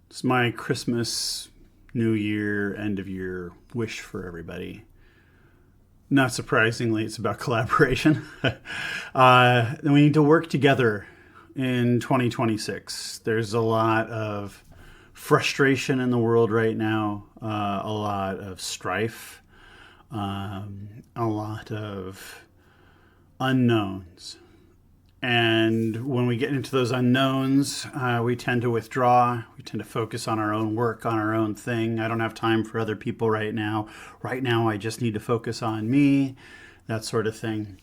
It's my Christmas, New Year, end of year wish for everybody. Not surprisingly, it's about collaboration. We need to work together in 2026. There's a lot of frustration in the world right now, a lot of strife, a lot of unknowns. And when we get into those unknowns, we tend to withdraw. We tend to focus on our own work, on our own thing. I don't have time for other people right now. Right now, I just need to focus on me, that sort of thing.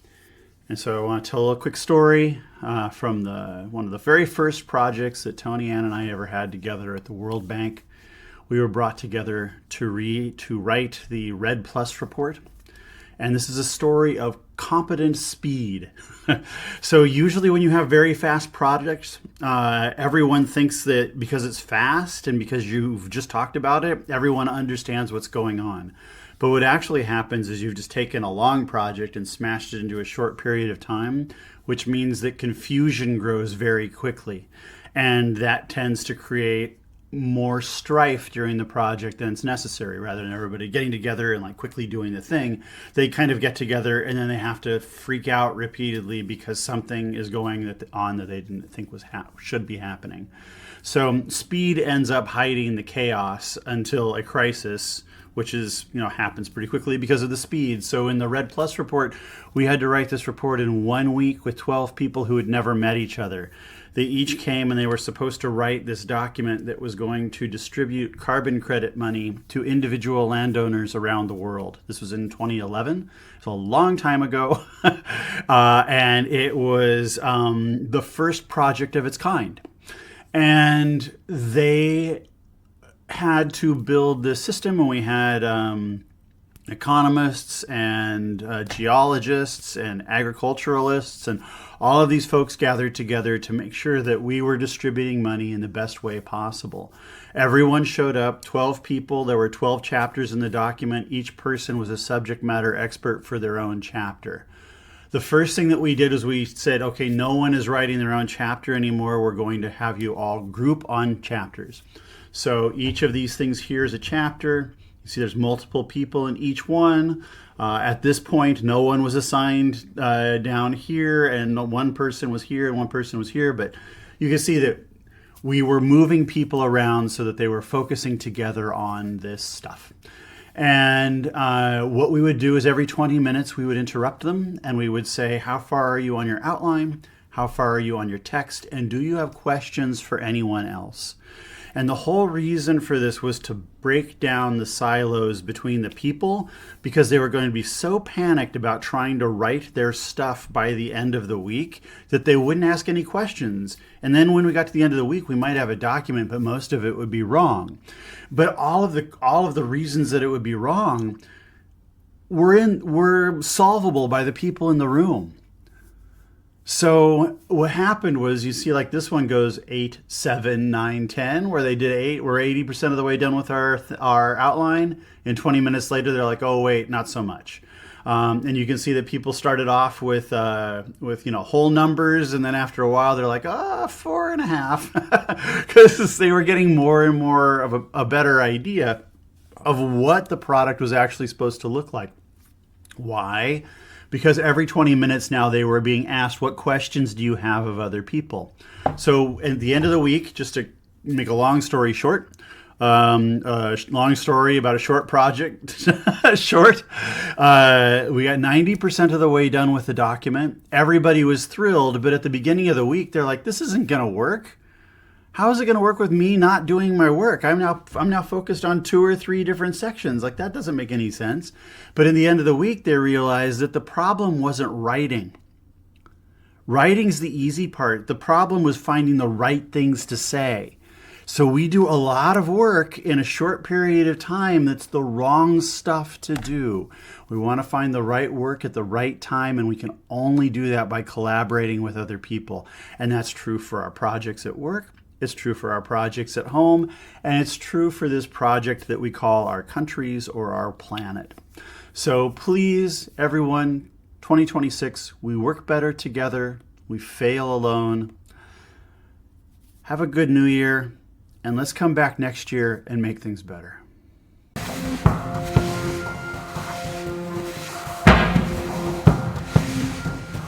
And so I want to tell a quick story from one of the very first projects that Tony Ann and I ever had together at the World Bank. We were brought together to write the Red Plus report. And this is a story of competent speed. So usually when you have very fast projects, everyone thinks that because it's fast and because you've just talked about it, everyone understands what's going on. But what actually happens is you've just taken a long project and smashed it into a short period of time, which means that confusion grows very quickly. And that tends to create more strife during the project than it's necessary. Rather than everybody getting together and like quickly doing the thing, they kind of get together and then they have to freak out repeatedly because something is going on that they didn't think should be happening. So speed ends up hiding the chaos until a crisis, which happens pretty quickly because of the speed. So in the Red Plus report, we had to write this report in 1 week with 12 people who had never met each other. They each came and they were supposed to write this document that was going to distribute carbon credit money to individual landowners around the world. This was in 2011. It's a long time ago. And it was the first project of its kind. And they had to build this system, and we had economists and geologists and agriculturalists and all of these folks gathered together to make sure that we were distributing money in the best way possible. Everyone showed up, 12 people. There were 12 chapters in the document. Each person was a subject matter expert for their own chapter. The first thing that we did is we said, okay, no one is writing their own chapter anymore. We're going to have you all group on chapters. So each of these things here is a chapter. You see there's multiple people in each one. At this point, no one was assigned down here, and one person was here and one person was here. But you can see that we were moving people around so that they were focusing together on this stuff. And what we would do is every 20 minutes, we would interrupt them and we would say, how far are you on your outline? How far are you on your text? And do you have questions for anyone else? And the whole reason for this was to break down the silos between the people, because they were going to be so panicked about trying to write their stuff by the end of the week that they wouldn't ask any questions. And then when we got to the end of the week, we might have a document, but most of it would be wrong. But all of the reasons that it would be wrong were solvable by the people in the room. So what happened was, you see, like this one goes 8, 7, 9, 10, where they did 8. We're 80% of the way done with our outline. And 20 minutes later, they're like, oh, wait, not so much. And you can see that people started off with whole numbers. And then after a while, they're like, 4.5, because they were getting more and more of a better idea of what the product was actually supposed to look like. Why? Because every 20 minutes now they were being asked, what questions do you have of other people? So at the end of the week, just to make a long story short, long story about a short project, we got 90% of the way done with the document. Everybody was thrilled, but at the beginning of the week, they're like, this isn't going to work. How is it going to work with me not doing my work? I'm now focused on 2 or 3 different sections. Like, that doesn't make any sense. But in the end of the week, they realized that the problem wasn't writing. Writing's the easy part. The problem was finding the right things to say. So we do a lot of work in a short period of time that's the wrong stuff to do. We want to find the right work at the right time, and we can only do that by collaborating with other people. And that's true for our projects at work. It's true for our projects at home, and it's true for this project that we call our countries or our planet. So please, everyone, 2026, we work better together, we fail alone. Have a good new year, and let's come back next year and make things better.